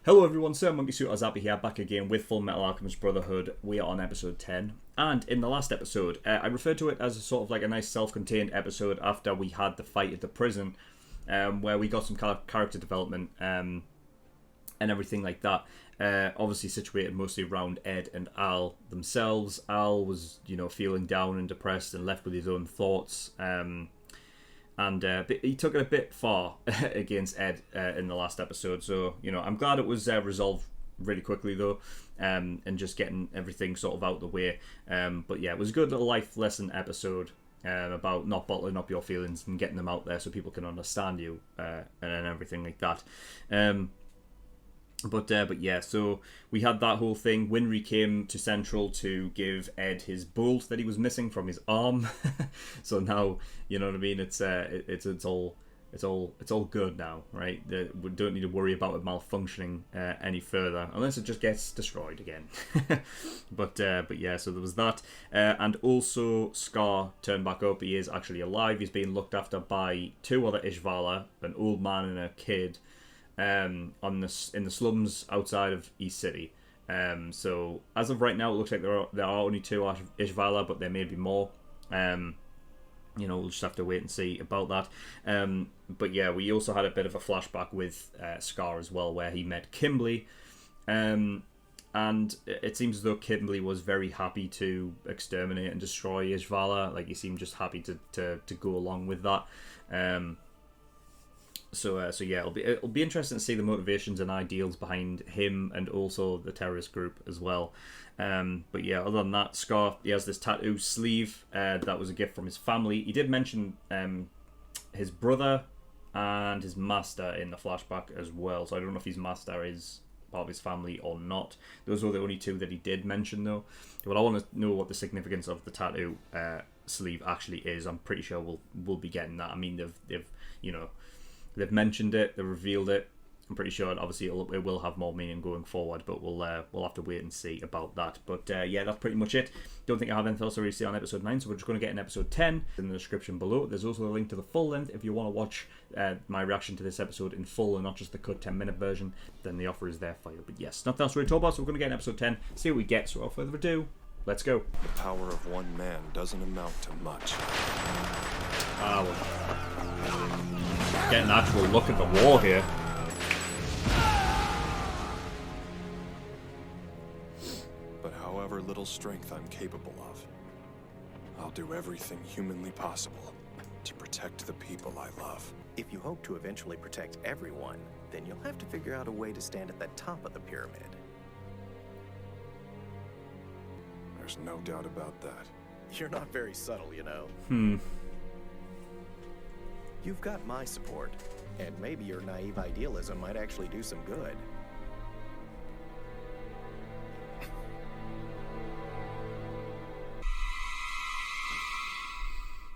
Hello everyone, SirMonkeySuit Azabi here, back again with Fullmetal Alchemist Brotherhood. We are on episode 10, and in the last episode, I referred to it as a sort of like a nice self-contained episode after we had the fight at the prison, where we got some character development and everything like that. Obviously situated mostly around Ed and Al themselves. Al was, feeling down and depressed and left with his own thoughts. But he took it a bit far against Ed in the last episode. So, I'm glad it was resolved really quickly, though, and just getting everything sort of out of the way. But yeah, it was a good little life lesson episode about not bottling up your feelings and getting them out there so people can understand you and everything like that. But yeah, so we had that whole thing. Winry came to Central to give Ed his bolt that he was missing from his arm. So now, you know what I mean. It's all good now, right? We don't need to worry about it malfunctioning any further, unless it just gets destroyed again. But yeah, so there was that, and also Scar turned back up. He is actually alive. He's being looked after by two other Ishvala, an old man and a kid. In the slums outside of East City. So as of right now, it looks like there are only two Ishvala, but there may be more. We'll just have to wait and see about that. But yeah, we also had a bit of a flashback with Scar as well, where he met Kimberly. And it seems as though Kimberly was very happy to exterminate and destroy Ishvala. Like, he seemed just happy to go along with that. So yeah, it'll be interesting to see the motivations and ideals behind him and also the terrorist group as well. But yeah, other than that, Scar, he has this tattoo sleeve that was a gift from his family. He did mention his brother and his master in the flashback as well. So I don't know if his master is part of his family or not. Those were the only two that he did mention, though. But I want to know what the significance of the tattoo sleeve actually is. I'm pretty sure we'll be getting that. I mean, they've mentioned it, they've revealed it. I'm pretty sure, obviously, it will have more meaning going forward, but we'll have to wait and see about that. But yeah, that's pretty much it. Don't think I have anything else to really say on episode 9, so we're just going to get in episode 10 in the description below. There's also a link to the full length if you want to watch my reaction to this episode in full and not just the cut 10-minute version. Then the offer is there for you. But yes, nothing else to really talk about, so we're going to get in episode 10, see what we get. So without further ado, let's go. The power of one man doesn't amount to much. Get an actual look at the war here. But however little strength I'm capable of, I'll do everything humanly possible to protect the people I love. If you hope to eventually protect everyone, then you'll have to figure out a way to stand at the top of the pyramid. There's no doubt about that. You're not very subtle, you know. You've got my support, and maybe your naive idealism might actually do some good.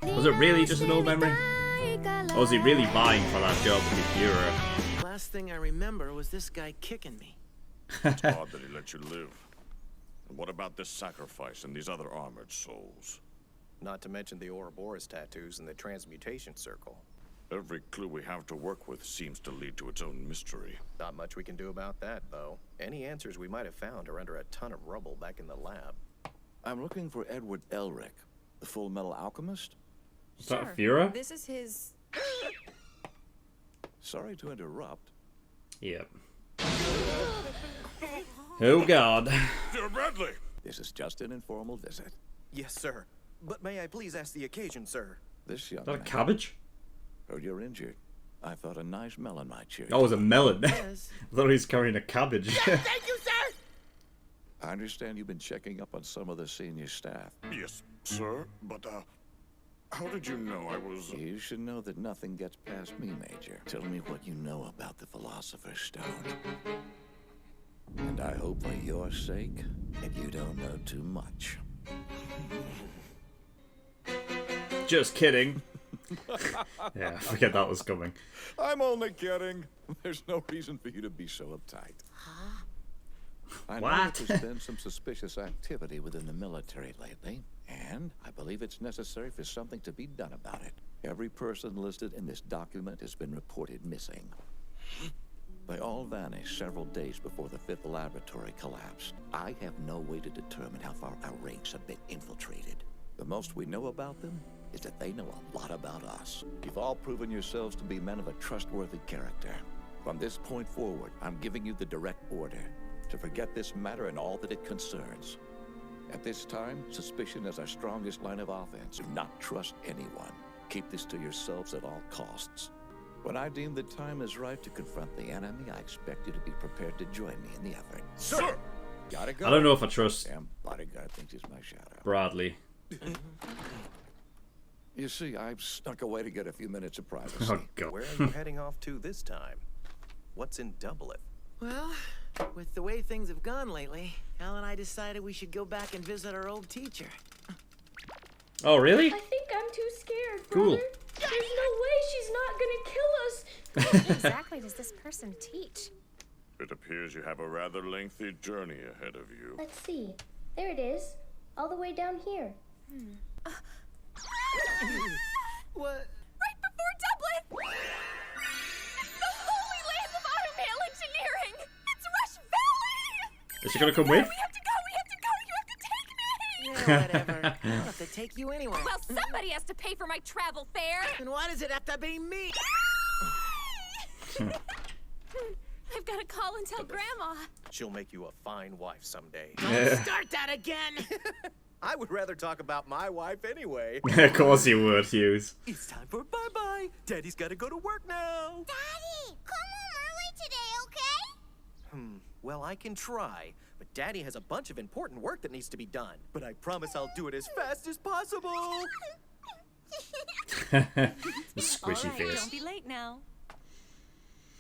Was it really just an old memory? Or was he really vying for that job to be Führer? Last thing I remember was this guy kicking me. It's odd that he let you live. And what about this sacrifice and these other armored souls? Not to mention the Ouroboros tattoos and the transmutation circle. Every clue we have to work with seems to lead to its own mystery. Not much we can do about that, though. Any answers we might have found are under a ton of rubble back in the lab. I'm looking for Edward Elric, the Fullmetal Alchemist. Is that a Führer? This is his... Sorry to interrupt. Yep. Oh God. Sir Bradley! This is just an informal visit. Yes, sir. But may I please ask the occasion, sir? This young Is that a man cabbage? heard you're injured. I thought a nice melon might cheer you. Oh, it was a melon. Yes. I thought he was carrying a cabbage. Thank you, sir! I understand you've been checking up on some of the senior staff. Yes, sir, but, how did you know I was... You should know that nothing gets past me, Major. Tell me what you know about the Philosopher's Stone. And I hope for your sake that you don't know too much. Just kidding. Yeah, I forget that was coming. I'm only kidding. There's no reason for you to be so uptight. I know What? that there's been some suspicious activity within the military lately, and I believe it's necessary for something to be done about it. Every person listed in this document has been reported missing. They all vanished several days before the fifth laboratory collapsed. I have no way to determine how far our ranks have been infiltrated. The most we know about them is that they know a lot about us. You've all proven yourselves to be men of a trustworthy character. From this point forward, I'm giving you the direct order to forget this matter and all that it concerns. At this time, suspicion is our strongest line of offense. Do not trust anyone. Keep this to yourselves at all costs. When I deem the time is right to confront the enemy, I expect you to be prepared to join me in the effort. Sir! Gotta go. I don't know if I trust Damn bodyguard thinks he's my shout-out. Bradley. You see, I've snuck away to get a few minutes of privacy. Oh, God. Where are you heading off to this time? What's in Doubleth? Well, with the way things have gone lately, Al and I decided we should go back and visit our old teacher. Oh, really? I think I'm too scared, Cool. brother. There's no way she's not gonna kill us. What exactly does this person teach? It appears you have a rather lengthy journey ahead of you. Let's see. There it is. All the way down here. What? Right before Dublin! The holy land of automail engineering! It's Rush Valley! Is she gonna come with? We have to go! We have to go! You have to take me! Yeah, whatever. I'll have to take you anywhere. Well, somebody has to pay for my travel fare! And why does it have to be me? I've got to call and tell Grandma. She'll make you a fine wife someday. Don't start that again. I would rather talk about my wife anyway. Of course you would, Hughes. It's time for bye-bye. Daddy's got to go to work now. Daddy, come home early today, okay? Well, I can try, but Daddy has a bunch of important work that needs to be done. But I promise I'll do it as fast as possible. The squishy All right, face. don't be late now.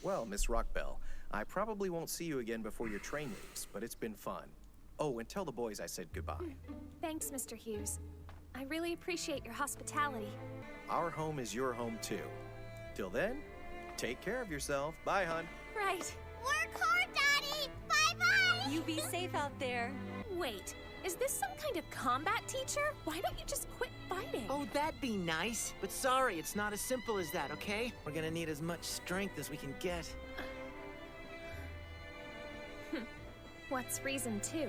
Well, Miss Rockbell, I probably won't see you again before your train leaves, but it's been fun. Oh, and tell the boys I said goodbye. Thanks, Mr. Hughes. I really appreciate your hospitality. Our home is your home, too. Till then, take care of yourself. Bye, hon. Right. Work hard, Daddy! Bye-bye! You be safe out there. Wait, is this some kind of combat teacher? Why don't you just quit fighting? Oh, that'd be nice. But sorry, it's not as simple as that, okay? We're gonna need as much strength as we can get. What's reason 2?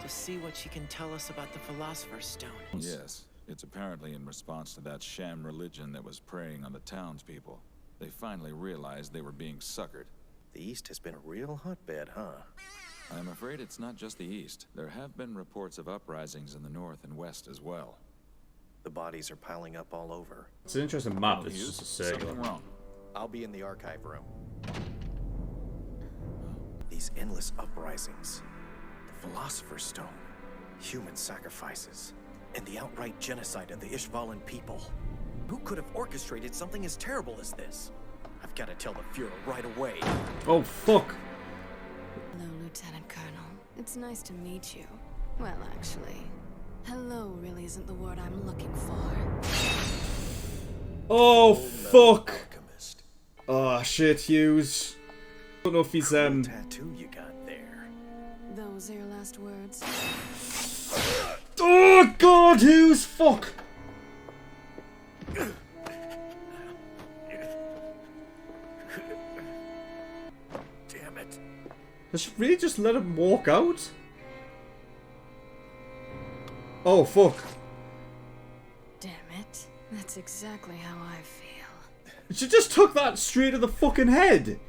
To see what she can tell us about the Philosopher's Stone. Yes, it's apparently in response to that sham religion that was preying on the townspeople. They finally realized they were being suckered. The East has been a real hotbed, huh? I'm afraid it's not just the East. There have been reports of uprisings in the North and West as well. The bodies are piling up all over. It's an interesting map. It's Hughes, just a circle. something wrong. I'll be in the archive room. These endless uprisings, the Philosopher's Stone, human sacrifices, and the outright genocide of the Ishvalan people. Who could have orchestrated something as terrible as this? I've got to tell the Fuhrer right away. Oh, fuck. Hello, Lieutenant Colonel. It's nice to meet you. Well, actually, hello really isn't the word I'm looking for. Oh, fuck. Alchemist. Oh, shit, Hughes. I don't know if he's, Cool tattoo you got there. Those are your last words. Oh, God, Hughes, fuck. Damn it. Does she really just let him walk out? Oh, fuck. Damn it. That's exactly how I feel. She just took that straight to the fucking head.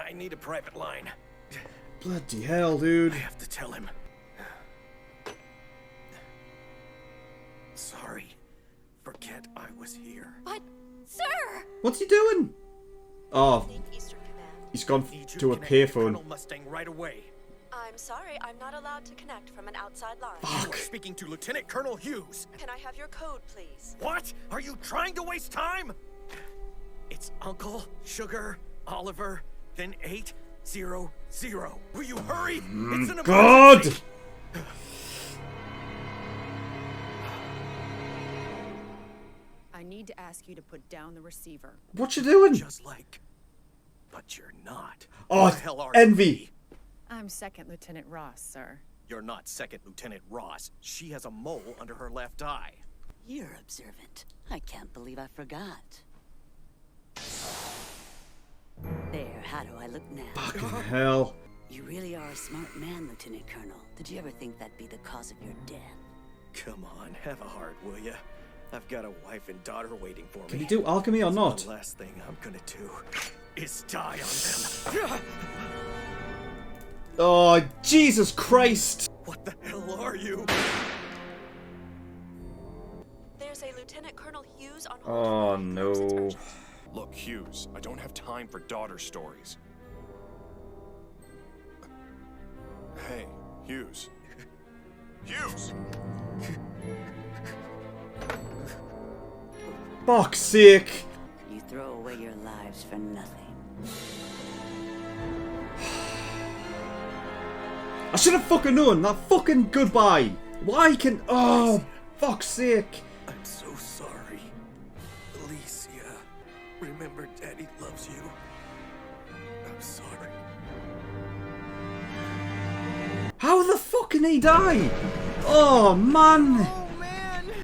I need a private line. Bloody hell, dude. I have to tell him. Sorry. Forget I was here. But, sir! What's he doing? Oh, Eastern Command. he's gone Need you to a connect with payphone. Colonel Mustang right away. I'm sorry, I'm not allowed to connect from an outside line. You are speaking to Lieutenant Colonel Hughes. Can I have your code, please? What? Are you trying to waste time? It's Uncle, Sugar, Oliver, then 800. Will you hurry? It's an God! emergency. I need to ask you to put down the receiver. What you doing? Just like, but you're not. Oh, Who the hell are you? envy. I'm Second Lieutenant Ross, sir. You're not Second Lieutenant Ross. She has a mole under her left eye. You're observant. I can't believe I forgot. There, how do I look now? Fucking hell. You really are a smart man, Lieutenant Colonel. Did you ever think that'd be the cause of your death? Come on, have a heart, will ya? I've got a wife and daughter waiting for me. Can you do alchemy or not? The last thing I'm gonna do is die on them. Oh, Jesus Christ! What the hell are you? There's a Lieutenant Colonel Hughes on Oh no. Look, Hughes, I don't have time for daughter stories. Hey, Hughes. Hughes! Fuck's sake! You throw away your lives for nothing. I should have fucking known that fucking goodbye. Why can? Oh, fuck's sake! I'm so sorry, Alicia. Remember, Daddy loves you. I'm sorry. How the fuck can he die? Oh man!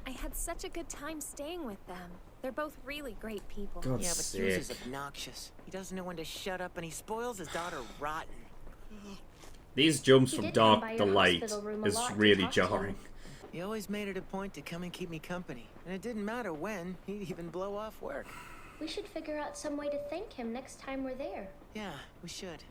I had such a good time staying with them. They're both really great people. God's Yeah, but sake. Hughes is obnoxious. He doesn't know when to shut up, and he spoils his daughter rotten. These jumps He from did come dark by to your light hospital room a is lot to really talk to him. jarring. He always made it a point to come and keep me company, and it didn't matter when. He'd even blow off work. We should figure out some way to thank him next time we're there. Yeah, we should.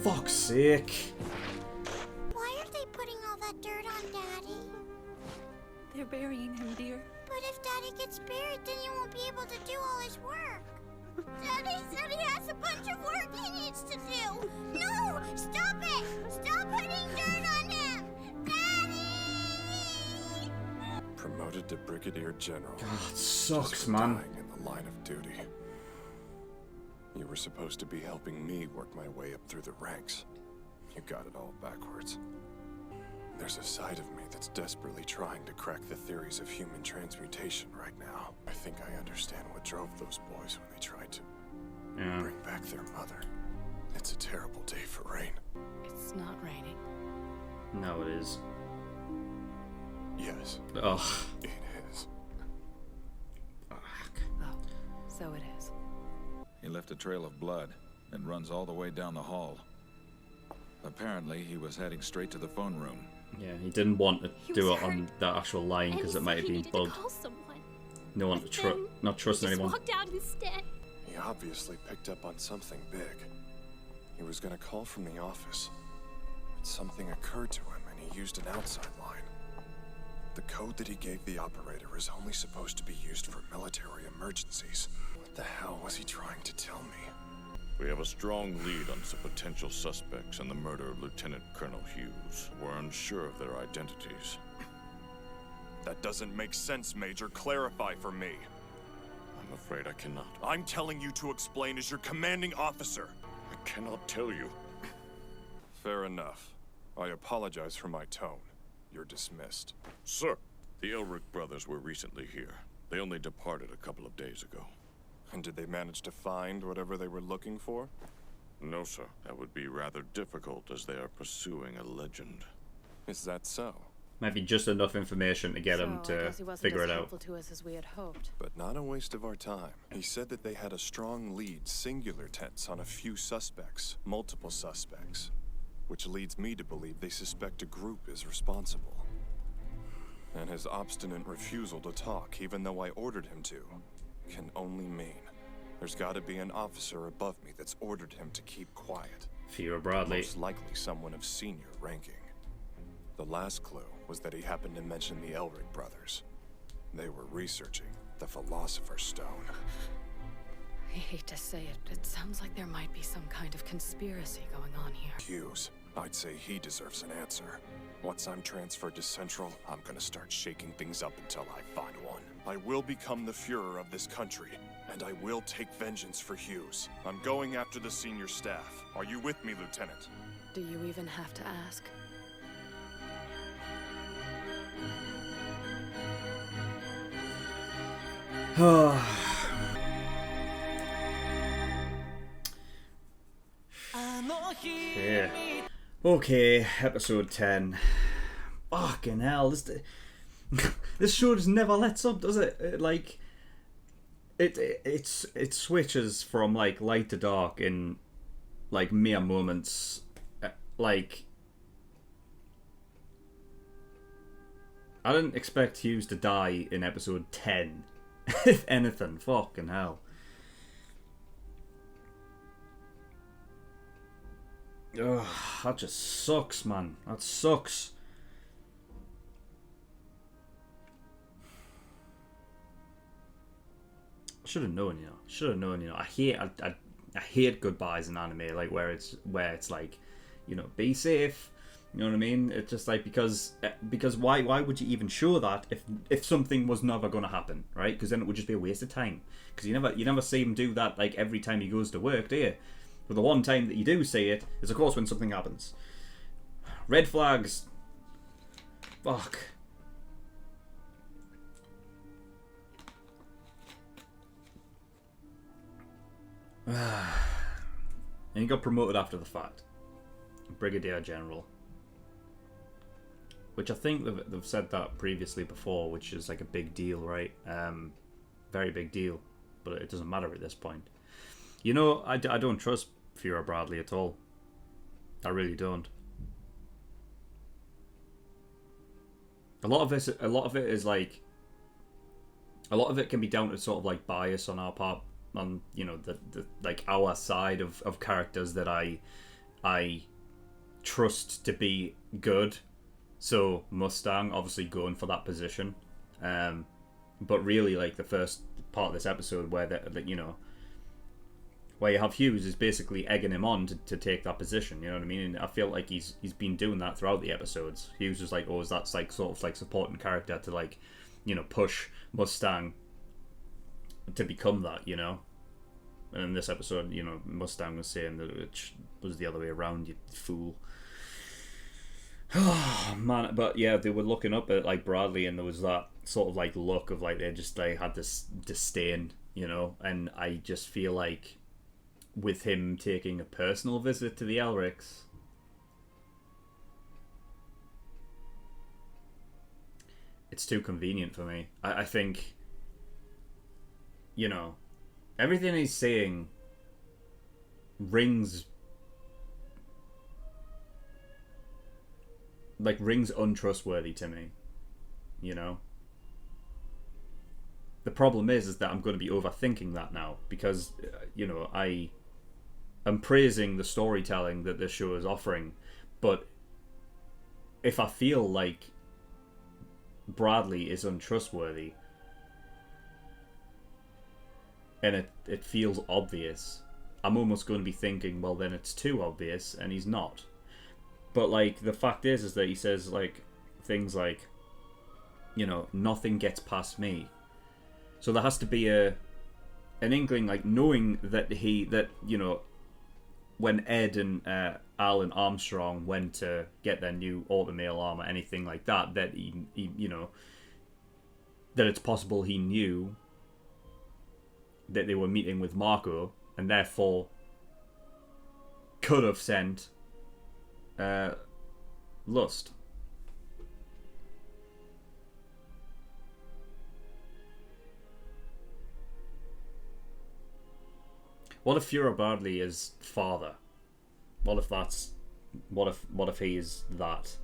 Fuck's sake. Why are they putting all that dirt on Daddy? They're burying him, dear. But if Daddy gets buried, then he won't be able to do all his work. Daddy said he has a bunch of work he needs to do. No! Stop it! Stop putting dirt on him! Daddy! Promoted to Brigadier General. God, it sucks, Just for man. dying in the line of duty. You were supposed to be helping me work my way up through the ranks. You got it all backwards. There's a side of me that's desperately trying to crack the theories of human transmutation right now. I think I understand what drove those boys when they tried to bring back their mother. It's a terrible day for Rain. It's not raining. No, it is. Yes. Ugh. It is. Oh, so it is. He left a trail of blood and runs all the way down the hall. Apparently, he was heading straight to the phone room. Yeah, he didn't want to do it on that actual line because it might have been bugged. No one to not trusting anyone. Walked out instead. He obviously picked up on something big. He was gonna call from the office. But something occurred to him and he used an outside line. The code that he gave the operator is only supposed to be used for military emergencies. What the hell was he trying to tell me? We have a strong lead on some potential suspects in the murder of Lieutenant Colonel Hughes. We're unsure of their identities. That doesn't make sense, Major. Clarify for me. I'm afraid I cannot. I'm telling you to explain as your commanding officer. I cannot tell you. Fair enough. I apologize for my tone. You're dismissed. Sir, the Elric brothers were recently here. They only departed a couple of days ago. And did they manage to find whatever they were looking for? No, sir. That would be rather difficult as they are pursuing a legend. Is that so? Might be just enough information to get him to figure it out. To us as we had hoped. But not a waste of our time. He said that they had a strong lead, singular tense, on a few suspects, multiple suspects. Which leads me to believe they suspect a group is responsible. And his obstinate refusal to talk, even though I ordered him to, can only mean there's gotta be an officer above me that's ordered him to keep quiet. Fear Bradley. Most likely someone of senior ranking. The last clue was that he happened to mention the Elric brothers. They were researching the Philosopher's Stone. I hate to say it, but it sounds like there might be some kind of conspiracy going on here. Hughes, I'd say he deserves an answer. Once I'm transferred to Central, I'm gonna start shaking things up until I find one. I will become the Führer of this country, and I will take vengeance for Hughes. I'm going after the senior staff. Are you with me, Lieutenant? Do you even have to ask? Yeah. Okay, episode 10. Fucking hell, this show just never lets up, does it? It switches from like light to dark in like mere moments. Like, I didn't expect Hughes to die in episode 10. If anything, fucking hell. Ugh, that just sucks, man. That sucks. Should have known, you know. Should have known, you know. I hate goodbyes in anime, like where it's like, you know, be safe. You know what I mean? It's just like because why would you even show that if something was never going to happen, right? Because then it would just be a waste of time. Because you never see him do that like every time he goes to work, do you? But the one time that you do see it is, of course, when something happens. Red flags. Fuck. And he got promoted after the fact. Brigadier General. Which I think they've said that previously before, which is like a big deal, right? Very big deal. But it doesn't matter at this point. You know, I don't trust Fuhrer Bradley at all. I really don't. A lot of it is like, a lot of it can be down to sort of like bias on our part, on, you know, the like our side of characters that I trust to be good. So Mustang obviously going for that position, but really like the first part of this episode where that you know, where you have Hughes is basically egging him on to take that position. You know what I mean? And I feel like he's been doing that throughout the episodes. Hughes was like, oh, is that like sort of like supporting character to like, you know, push Mustang to become that, you know. And in this episode, you know, Mustang was saying that it was the other way around, you fool. Oh man, but yeah, they were looking up at like Bradley, and there was that sort of like look of like they had this disdain, you know. And I just feel like with him taking a personal visit to the Elrics, it's too convenient for me. I think, you know, everything he's saying rings untrustworthy to me, you know. The problem is that I'm going to be overthinking that now because, you know, I'm praising the storytelling that this show is offering, but if I feel like Bradley is untrustworthy and it feels obvious, I'm almost going to be thinking, well, then it's too obvious, and he's not. But like the fact is that he says like things like, you know, nothing gets past me. So there has to be an inkling, like knowing that you know, when Ed and Alan Armstrong went to get their new automail armor, anything like that, that he you know, that it's possible he knew that they were meeting with Marco, and therefore could have sent Lust. What if Fuhrer Bradley is father? What if he is that?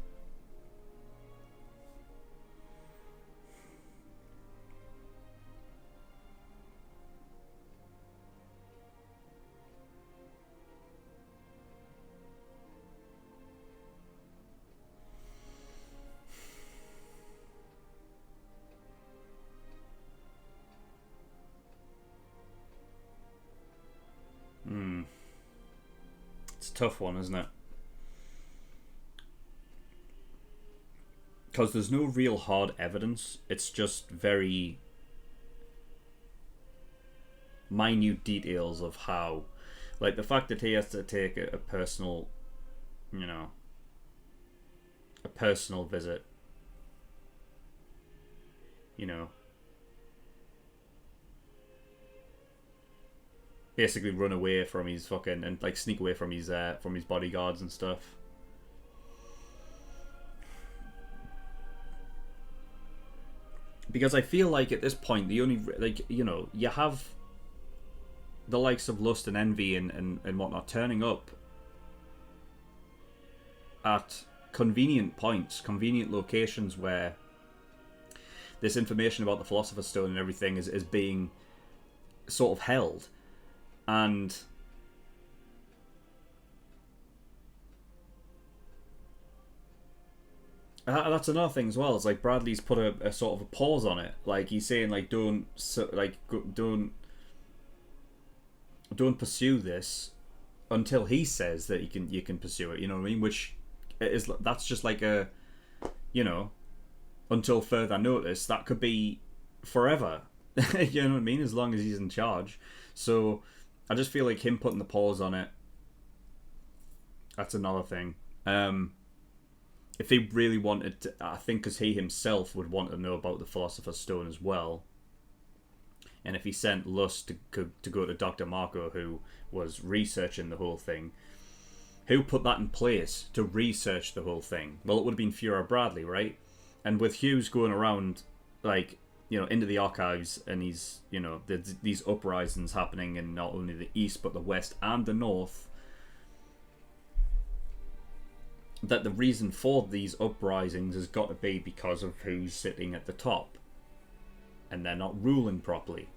It's a tough one, isn't it? Because there's no real hard evidence. It's just very minute details of how, like the fact that he has to take a personal, you know, a personal visit, you know, basically run away from his fucking, and like sneak away from his bodyguards and stuff. Because I feel like at this point, the only, like, you know, you have the likes of lust and envy and whatnot turning up at convenient points, convenient locations where this information about the Philosopher's Stone and everything is being sort of held. And that's another thing as well. It's like Bradley's put a sort of a pause on it. Like he's saying, like, don't pursue this until he says that you can pursue it. You know what I mean? Which that's just like a, you know, until further notice. That could be forever. You know what I mean? As long as he's in charge. So I just feel like him putting the pause on it. That's another thing. If he really wanted to, I think, because he himself would want to know about the Philosopher's Stone as well. And if he sent Lust to go to Dr. Marco, who was researching the whole thing, who put that in place to research the whole thing? Well, it would have been Fuhrer Bradley, right? And with Hughes going around, like, you know, into the archives, and he's, you know, these uprisings happening in not only the east, but the west and the north, that the reason for these uprisings has got to be because of who's sitting at the top. And they're not ruling properly.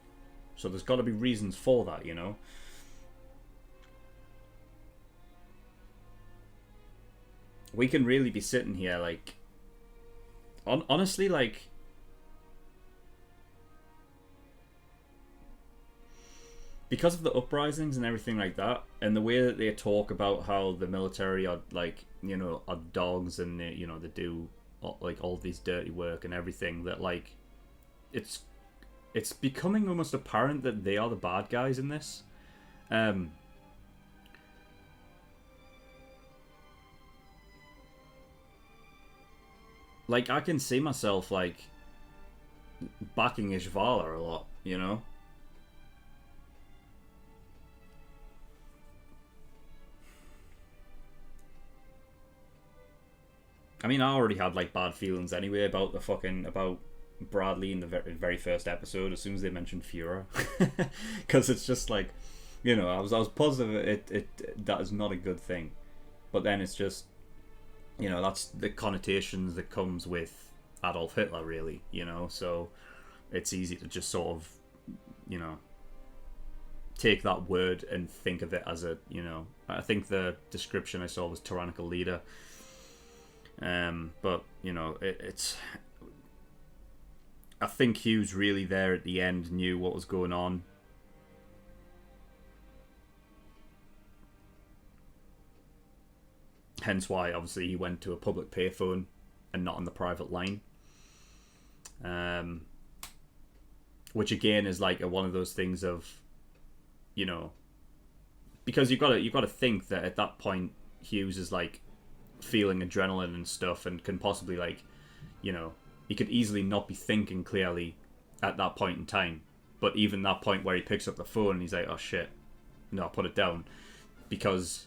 So there's got to be reasons for that, you know? We can really be sitting here, like... honestly, like... because of the uprisings and everything like that, and the way that they talk about how the military are, like, you know, are dogs, and they, you know, they do like all these dirty work and everything, that, like, it's becoming almost apparent that they are the bad guys in this. Like, I can see myself, like, backing Ishvala a lot, you know? I mean, I already had, like, bad feelings anyway about Bradley in the very first episode as soon as they mentioned Fuhrer. Because it's just like, you know, I was positive that is not a good thing. But then it's just, you know, that's the connotations that comes with Adolf Hitler, really, you know? So it's easy to just sort of, you know, take that word and think of it as a, you know, I think the description I saw was tyrannical leader. But, you know, it's... I think Hughes really there at the end knew what was going on. Hence why, obviously, he went to a public payphone and not on the private line. Which, again, is like one of those things of, you know... because you got to think that at that point, Hughes is, like, feeling adrenaline and stuff, and can possibly, like, you know, he could easily not be thinking clearly at that point in time. But even that point where he picks up the phone and he's like, oh shit, no, put it down, because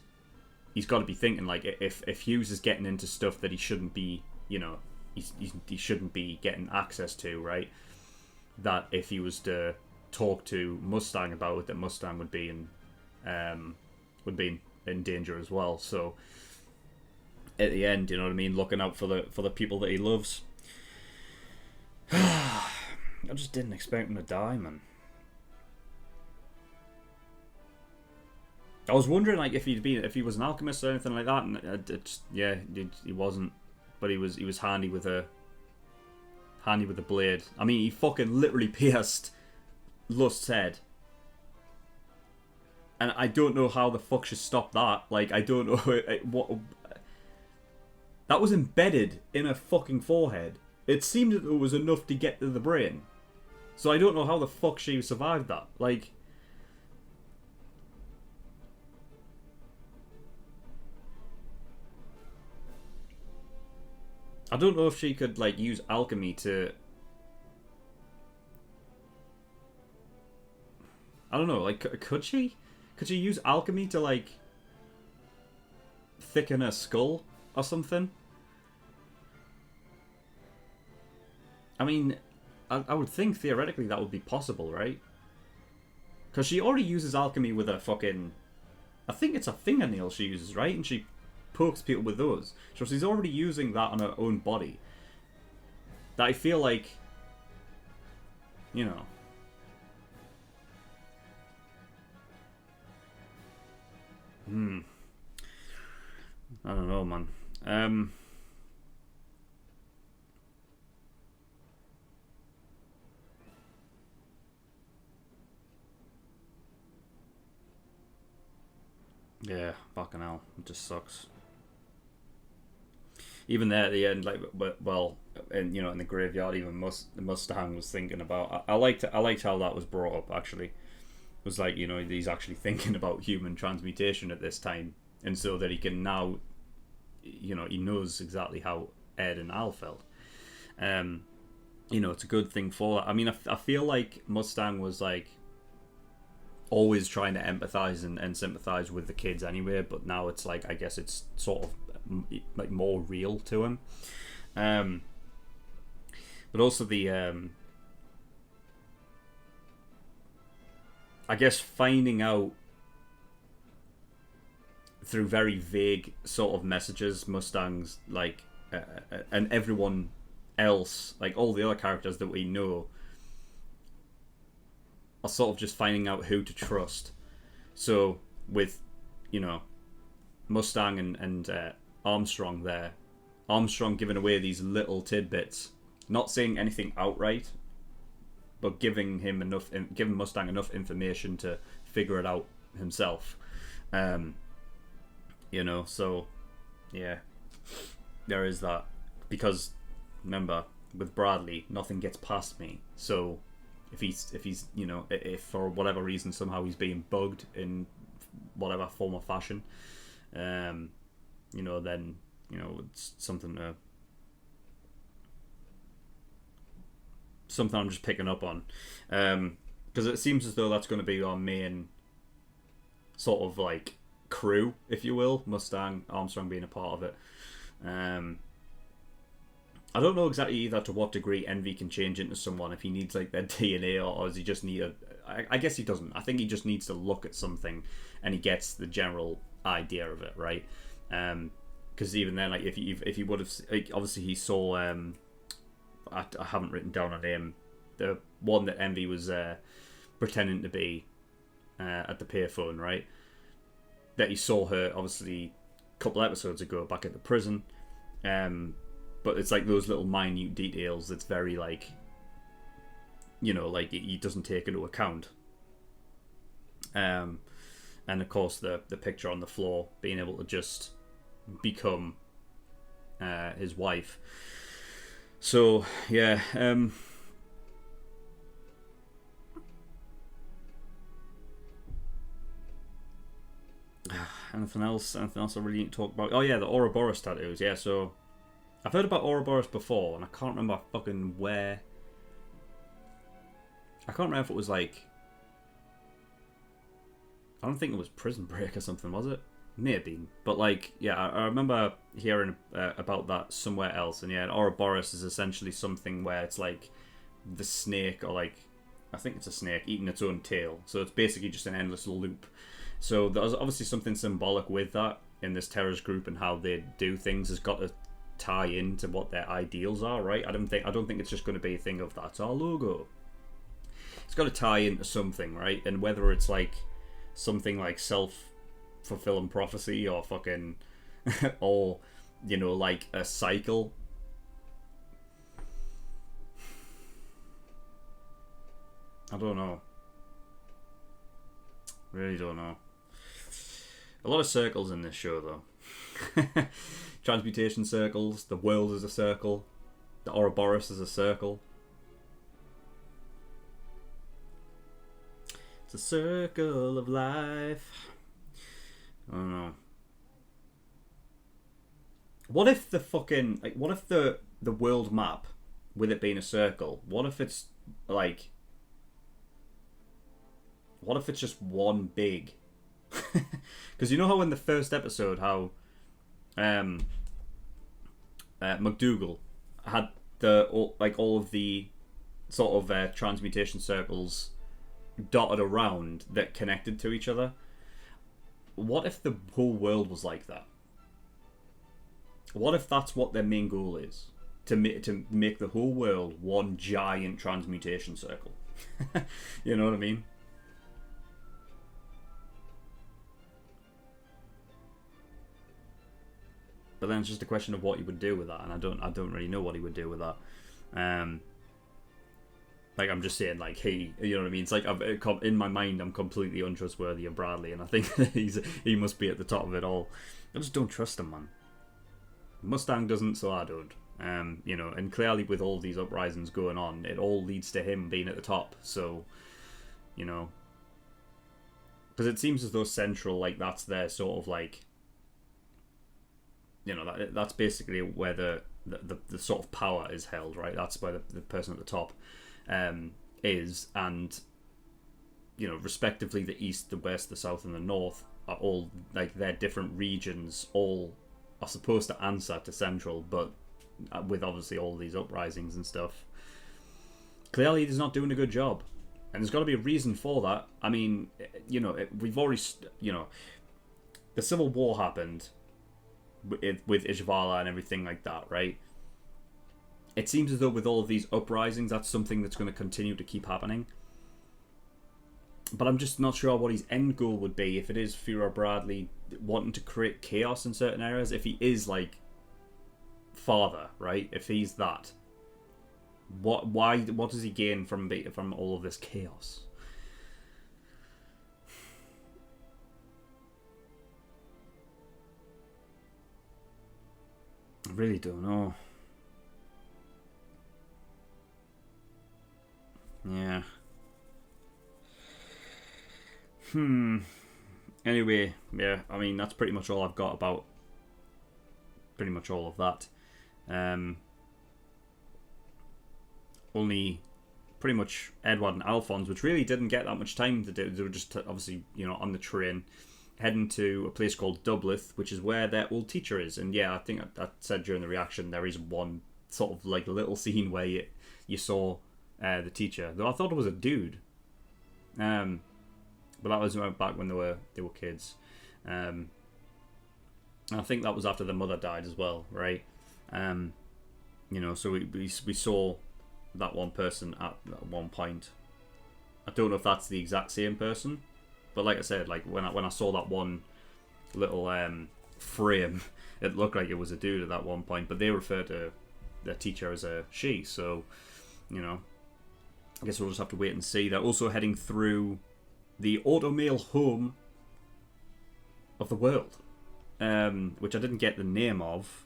he's got to be thinking, like, if Hughes is getting into stuff that he shouldn't be, you know, he shouldn't be getting access to, right, that if he was to talk to Mustang about it, that Mustang would be in danger as well. So at the end, you know what I mean, looking out for the people that he loves. I just didn't expect him to die, man. I was wondering, like, if he was an alchemist or anything like that, and he wasn't, but he was handy with a blade. I mean, he fucking literally pierced Lust's head, and I don't know how the fuck should stop that. Like, I don't know what. That was embedded in her fucking forehead. It seemed that it was enough to get to the brain. So I don't know how the fuck she survived that. Like... I don't know if she could, like, use alchemy to... I don't know, like, could she? Could she use alchemy to, like, thicken her skull or something? I mean, I would think theoretically that would be possible, right? Because she already uses alchemy with a fucking... I think it's a fingernail she uses, right? And she pokes people with those. So she's already using that on her own body. That I feel like... You know... I don't know, man. Yeah, fucking hell. It just sucks. Even there at the end, like, well, and you know, in the graveyard, even Mustang was thinking about. I liked how that was brought up. Actually, it was like, you know, he's actually thinking about human transmutation at this time, and so that he can now, you know, he knows exactly how Ed and Al felt. You know, it's a good thing for that. I mean, I feel like Mustang was like always trying to empathize and sympathize with the kids anyway, but now it's like, I guess it's sort of like more real to him. But also the I guess finding out through very vague sort of messages, Mustang's like and everyone else, like all the other characters that we know, are sort of just finding out who to trust. So with, you know, Mustang and Armstrong there, Armstrong giving away these little tidbits, not saying anything outright, but giving Mustang enough information to figure it out himself. You know, so yeah, there is that. Because remember, with Bradley, nothing gets past me. So if he's you know, if for whatever reason somehow he's being bugged in whatever form or fashion, you know, then, you know, it's something I'm just picking up on, because it seems as though that's going to be our main sort of like crew, if you will, Mustang, Armstrong being a part of it. I don't know exactly either to what degree Envy can change into someone, if he needs like their DNA, or does he just need I guess he doesn't. I think he just needs to look at something and he gets the general idea of it, right? Because even then, like, if he would have, like, obviously he saw, I haven't written down a name, the one that Envy was pretending to be at the payphone, right? That he saw her obviously a couple episodes ago back at the prison, but it's like those little minute details that's very, like, you know, like, he doesn't take into account. And of course the picture on the floor, being able to just become his wife. So yeah, anything else I really need to talk about? Oh yeah, the Ouroboros tattoos. Yeah, so I've heard about Ouroboros before, and I can't remember fucking where. I can't remember if it was like, I don't think it was Prison Break or something, was it? May have been. But like, yeah, I remember hearing about that somewhere else. And yeah, an Ouroboros is essentially something where it's like the snake, or like, I think it's a snake eating its own tail. So it's basically just an endless loop. So there's obviously something symbolic with that in this terrorist group, and how they do things has got to tie into what their ideals are, right? I don't think it's just going to be a thing of that's our logo. It's got to tie into something, right? And whether it's like something like self-fulfilling prophecy, or fucking or, you know, like a cycle. I don't know. Really don't know. A lot of circles in this show, though. Transmutation circles, the world is a circle, the Ouroboros is a circle. It's a circle of life. I don't know. What if the fucking, like, what if the world map, with it being a circle, what if it's like, what if it's just one big? Because you know how in the first episode, how McDougal had all of the sort of transmutation circles dotted around that connected to each other. What if the whole world was like that? What if that's what their main goal is? To make the whole world one giant transmutation circle. You know what I mean? But then it's just a question of what he would do with that, and I don't really know what he would do with that. Like, I'm just saying, like, you know what I mean? It's like, in my mind, I'm completely untrustworthy of Bradley, and I think he must be at the top of it all. I just don't trust him, man. Mustang doesn't, so I don't. You know, and clearly with all these uprisings going on, it all leads to him being at the top. So, you know, because it seems as though Central, like, that's their sort of like, you know, that's basically where the sort of power is held, right? That's where the person at the top is, and you know, respectively, the east, the west, the south, and the north are all like their different regions. All are supposed to answer to Central, but with obviously all these uprisings and stuff, clearly he's not doing a good job, and there's got to be a reason for that. I mean, you know, we've already, you know, the Civil War happened with Ishvala and everything like that, right? It seems as though with all of these uprisings, that's something that's going to continue to keep happening. But I'm just not sure what his end goal would be if it is Führer Bradley wanting to create chaos in certain areas. If he is like father, right? If he's that, what does he gain from all of this chaos? I really don't know. Yeah. Anyway, yeah, I mean, that's pretty much all I've got about pretty much all of that. Only pretty much Edward and Alphonse, which really didn't get that much time to do. They were just obviously, you know, on the train, heading to a place called Dublith, which is where their old teacher is. And yeah, I think I said during the reaction, there is one sort of like little scene where you saw the teacher, though I thought it was a dude. But that was back when they were kids. And I think that was after the mother died as well, right? You know, so we saw that one person at one point. I don't know if that's the exact same person, but like I said, like when I saw that one little frame, it looked like it was a dude at that one point. But they refer to their teacher as a she, so you know, I guess we'll just have to wait and see. They're also heading through the automail home of the world, which I didn't get the name of.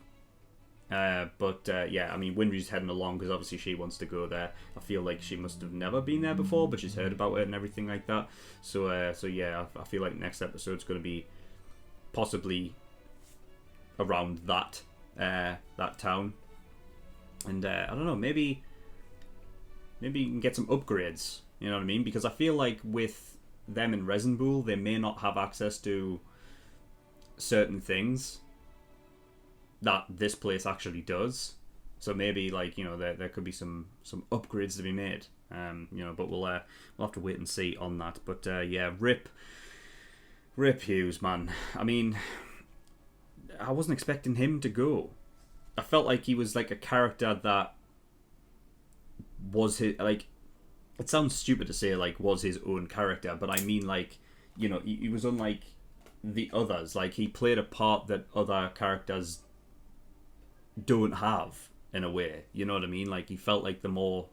But yeah, I mean, Winry's heading along because obviously she wants to go there. I feel like she must have never been there before, but she's heard about it and everything like that. So yeah, I feel like next episode's going to be possibly around that town, and I don't know, maybe you can get some upgrades. You know what I mean? Because I feel like with them in Rezenbuhl, they may not have access to certain things that this place actually does. So maybe, like, you know, there could be some upgrades to be made. You know, but we'll have to wait and see on that. But yeah, rip Hughes, man. I mean, I wasn't expecting him to go. I felt like he was like a character that was his, like, it sounds stupid to say like was his own character, but I mean, like, you know, he was unlike the others. Like, he played a part that other characters don't have in a way, you know what I mean? Like, he felt like the more,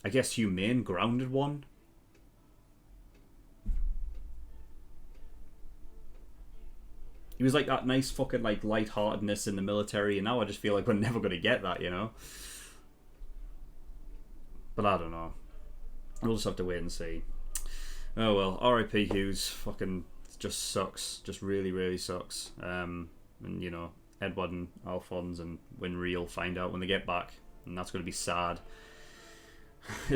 I guess, humane, grounded one. He was like that nice fucking like lightheartedness in the military, and now I just feel like we're never going to get that, you know? But I don't know. We'll just have to wait and see. Oh well, R.I.P. Hughes. Fucking just sucks. Just really, really sucks. And you know, Edward and Alphonse and Winry will find out when they get back, and that's going to be sad.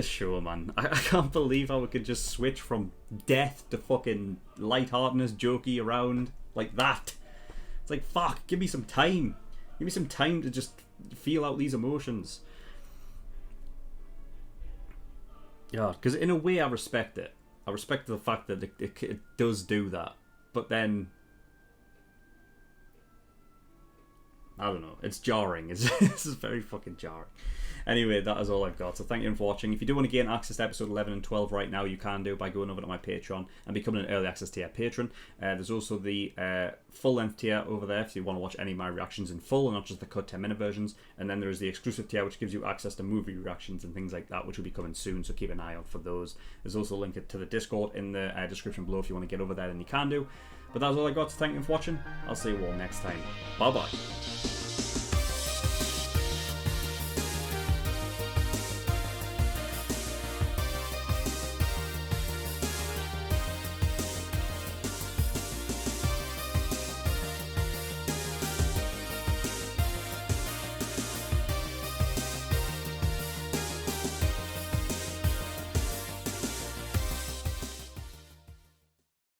Sure, man. I can't believe how we could just switch from death to fucking lightheartedness, jokey around like that. It's like, fuck, give me some time. Give me some time to just feel out these emotions. Yeah, because in a way I respect it. I respect the fact that it does do that. But then, I don't know, it's jarring. It's very fucking jarring. Anyway, that is all I've got. So thank you for watching. If you do want to gain access to episode 11 and 12 right now, you can do by going over to my Patreon and becoming an early access tier patron. There's also the full-length tier over there if you want to watch any of my reactions in full and not just the cut 10-minute versions. And then there's the exclusive tier, which gives you access to movie reactions and things like that, which will be coming soon, so keep an eye out for those. There's also a link to the Discord in the description below if you want to get over there, then you can do. But that's all I got, so thank you for watching. I'll see you all next time. Bye-bye.